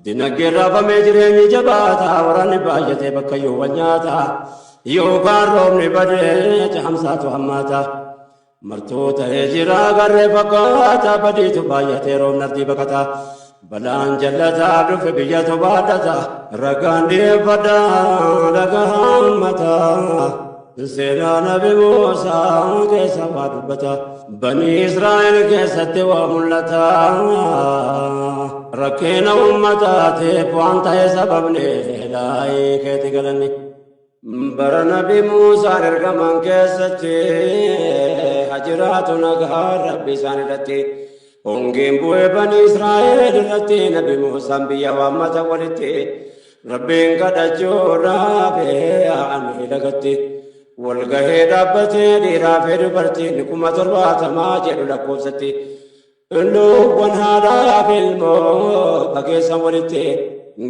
dinagdee raafamee jireenyi jabaataa waraanni baay'atee bakka yoowwan nyaataa yookaan roobni badee caamsaatu hammaata martuu ta'ee jira garree fakkaata badiitu baay'atee roobni ardii baqata balaan jallataa dhufe biyyatu baadhata ragaan dhiyeeffadhaa dhagaan mataa seenaa nabi Muusaa keessa waa dubbata banii Israa'el keessatti waa mul'ata rakkina ummataatiif waan ta'e sababni laayee keeti galanni bara nabi Muusaan ergaman keessatti hajiraatu nagaa rabbi isaan irratti hongeen bu'ee banii Israa'el irratti nabi Muusaan biyya waammata walitti rabbiin kadhachuudhaaf aanee lagatti walgahee dhaabbatee dhiiraa fi dubartiin 70,000 jedhu lakkoofsatti lubbuun haadhaa fi ilmoo fageessan walitti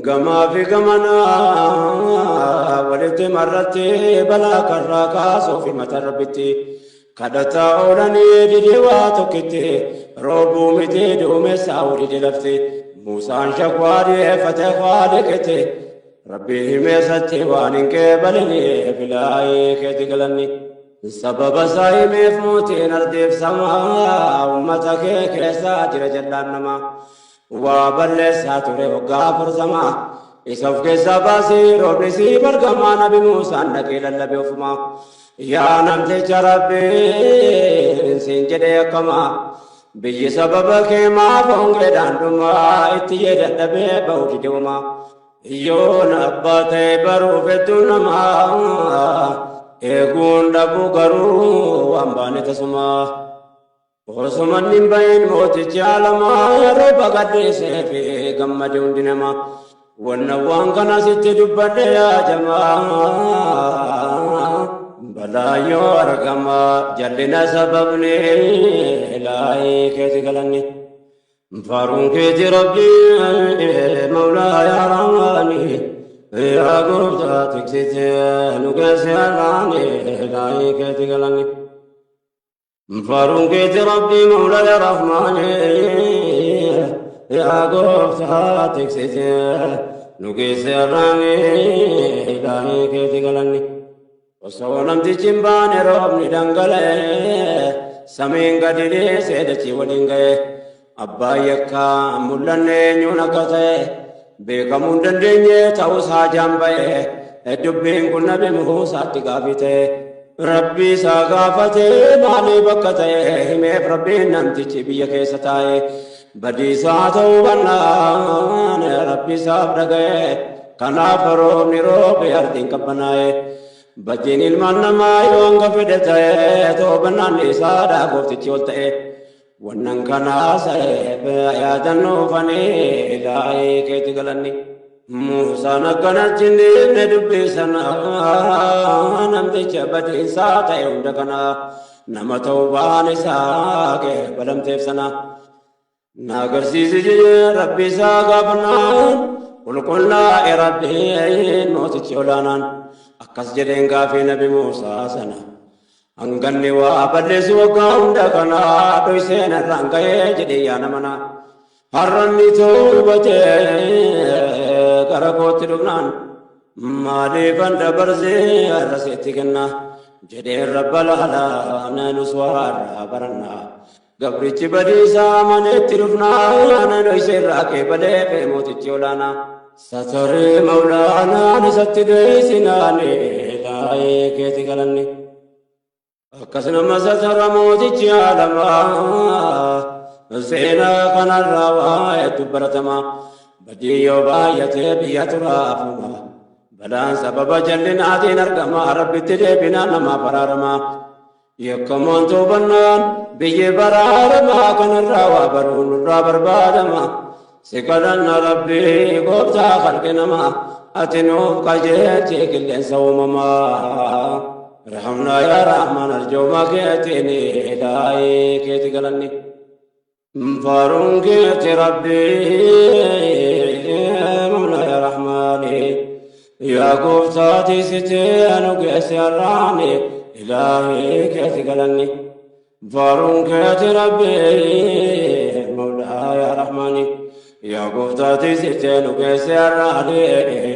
gamaa fi gamanaa walitti marratti balaa karraa kaasuu fi mata rabbitti kadhataa oolanii didee waa tokkitti roobuu miti duumessaa walii lafti Muusaan shakwaa dhiyeeffate faaliqite rabbiin himeessatti waan hin qeebalini filaayee keeti galanni sababa isaa himeef mootiin ardiif samaa ummata kee keessaa jira jallaan namaa waa balleessaa ture waggaa 40 isa of keessaa baasii roobni sii bargamaa nabi Muusaan dhaqee lallabe ofumaa yaa namticha rabbiin siin jedhee akkamaa biyyi sababa kee maaf hongeedhaan dhumaa itti jedhadhabee ba'u didoomaa yoon abbaa ta'e baruuf hedduu namaa eeguun dhabuu garuu waan baane tasumaa osomanni hin bahin mootichi alamaa rooba gadhiisee fi gammade hundi namaa wanna waan kana sitti dubbadhe yaa jamaa balaa yoo argama jallina sababni laayee keeti galanni فارون كيتي ربي مولاي رحماني يا قربتا تكسيتي نقاسي راني لاي كيتي قلني فارون كيتي ربي مولاي رحماني يا قربتا تكسيتي نقاسي راني لاي كيتي قلني وصولم تجنباني روبني دنقلي سمين قدري سيدتي ودنقلي abbaayakka mul'anne nyuna kate beekamuun dandeenye ta'uusaa jaamba'e dubbiin kun nabi Muusaatti gaafite rabbi isaa gaafate maalii bakka ta'e himeef rabbiin namtichi biyya keessa taa'e badiisaa ta'uu bannaan rabbi isaaf dhaga'e kanaaf roobni roobe ardiin qabbanaa'e badiin ilmaan namaa yoo hanga fedhe ta'e toobannaan isaadhaa gooftichi ol ta'e wannan kana sa'eef yaadannoo fanii laayee keeti galanni Muusaan akkanatti ne dubbisan namticha badiisaa ta'e hunda kana nama ta'uu baan isaa kee balamteef sana na agarsiisi jee rabbi isaa gaafannaan qulqullaa'e rabbiin mootichi olaanaan akkas jedheen gaafii nabi Muusaa sana Angganni waa balleessi waggaa hunda kana dhoyseen irraan ga'ee jedhee yaa namana har'anni tolbatee gara kootti dhufnaan maaliifan dabarsee har'aseetti kenna jedhee rabba laalaa nus waarraa baranna gabrichi badiisaa maneetti dhufnaan dhoyse irraa qeebalee fee mootichi olaanaa satoree mawlaanaan isatti dheessinaani laayee keeti galanni akkasuma satara mootichi alamaa seenaa kanarraa waa'eetu baratama badiyyoo baay'atee biyya turaafuma balaan sababa jallinaatiin argama rabbitti deebinaan namaa baraarama yakkamoon tuubannaan biyyi baraaramaa kanarraa waa baruun nurraa barbaadama si kadhanna rabbii gooftaa kalqi namaa ati nuuf qajeelchi qilleensa uumamaa رحمنا يا رحمن الجوما كيتني إلهي كيتي قلني فارون كيتي ربي مولا يا رحماني يا قفتاتي ستين وقيسي الراني إلهي كيتي قلني فارون كيتي ربي مولا يا رحماني يا قفتاتي ستين وكيسي الرالي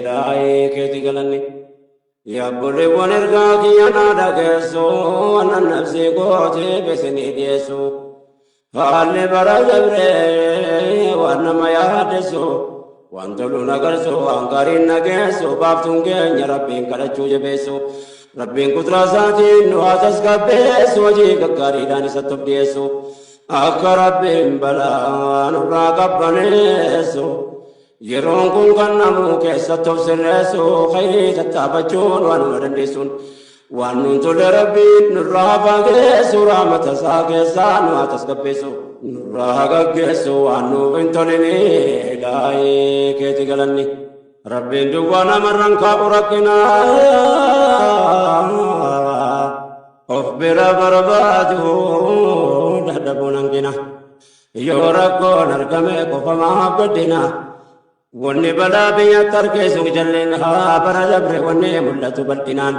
إلهي كيتي قلني يا بولي ونرقاك يا نادا كيسو وانا نفسي قوتي بسني ديسو فالي برا جبري وانا ما يادسو وانتلو نقرسو وانقارين نقيسو بافتون كين يا ربين كالچو جبيسو ربين قدرا ساتين نواتس قبيسو وجيك قاري داني ستب ديسو akka rabbiin balaa nurraa qabbaneessu yeroon kun kan namuu keessatti of sirreessu khayrii tattaafachuun waan numa dandeessuun waan nun tole rabbiin nurraa fageessu rahmata isaa keessaa nu haa tasgabbeessu nurraa gaggeessu waan nuuf hin tolini ilaahii keeti galanni rabbiin duwwaa namarran kaa'u rakkinaa of bira barbaadu dadhabuun hangina yoo rakkoon argame qofamaa guddina wanni balaa biyyatti harkeessu jalleen haa bara dabre wanni mul'atu bal'inaan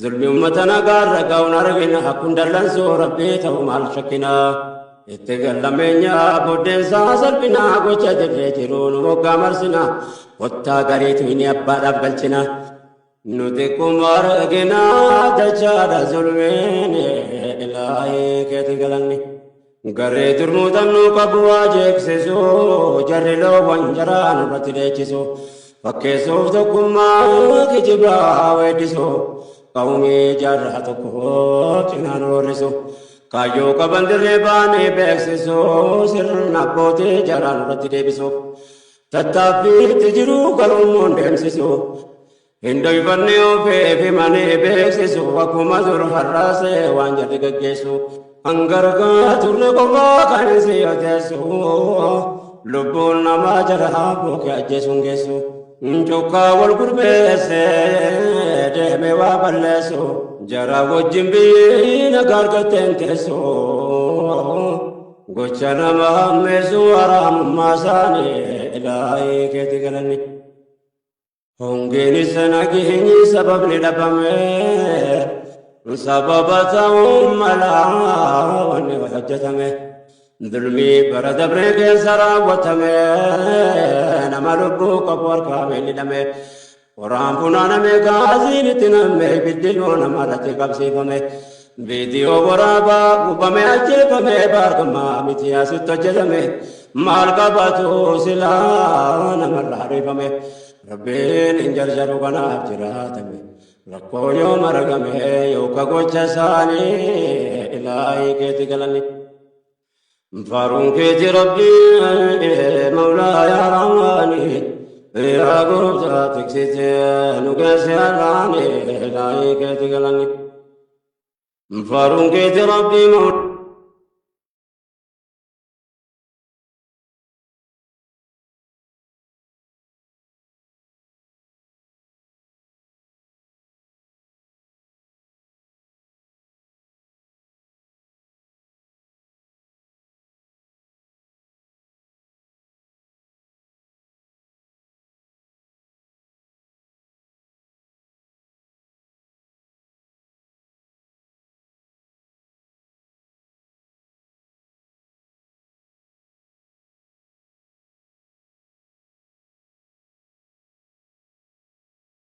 zulmi ummata nagaarra ga'uun argina akkun dallansuu rabbii ta'u maal shakkina itti gallameenya boddeensaa salphina gocha dirree jiruun hoggaa marsina wottaa gariitu inni abbaadhaaf galchina nuti kuma argina dachaadha zulmiin ilaahii keeti galanni garee durmuutamnu qabu waa jeeksisu jarri loowwan jaraa nurratti deechisu fakkeessuuf tokkummaa kijibaa weeddisu qawmii jaarraa tokko cinaan horrisu kaayyoo qaban dirree baanii beeksisu sirna abbootii jaraa nurratti deebisuuf tattaaffiitti jiru galummoon deemsisu Indo ifanni ofeefi manee beeksisu akkuma dur har'aasee waan jarri gaggeessu hangargaa turre qofaa kan si oteessu lubbuun namaa jara bookee ajjeesuun geessu cokkaa wal gurbeessee deemee waa balleessu jara wajjin biyyi nagaa argatteen teessu gocha nama hammeessu haraamummaa isaanii ilaahii keeti galanni. Hongeni sanagini sabab ni dhabame sababa ta'uun malaa wanni hojjetame dhulmi bara dabree keessa raawwatame nama lubbuu qabu harkaa miidhame qoraan funaaname gaasiin itti namme biddiloo namarratti qabsiifame viidiyoo waraabaa gubame ajjeefame baargamaa miti asitti hojjetame maal qabatu silaa namarraa dhiifame Rabbiin hin jarjaru kanaaf jiraatame rakkoo yoo margame yookaan gocha isaanii ilaahii keeti galanni faaruun keeti rabbii mawlaa yaa rahmaani yaa gooftaa tiksite nu keessa har'aani ilaahii keeti galanni faaruun keeti rabbii mawlaa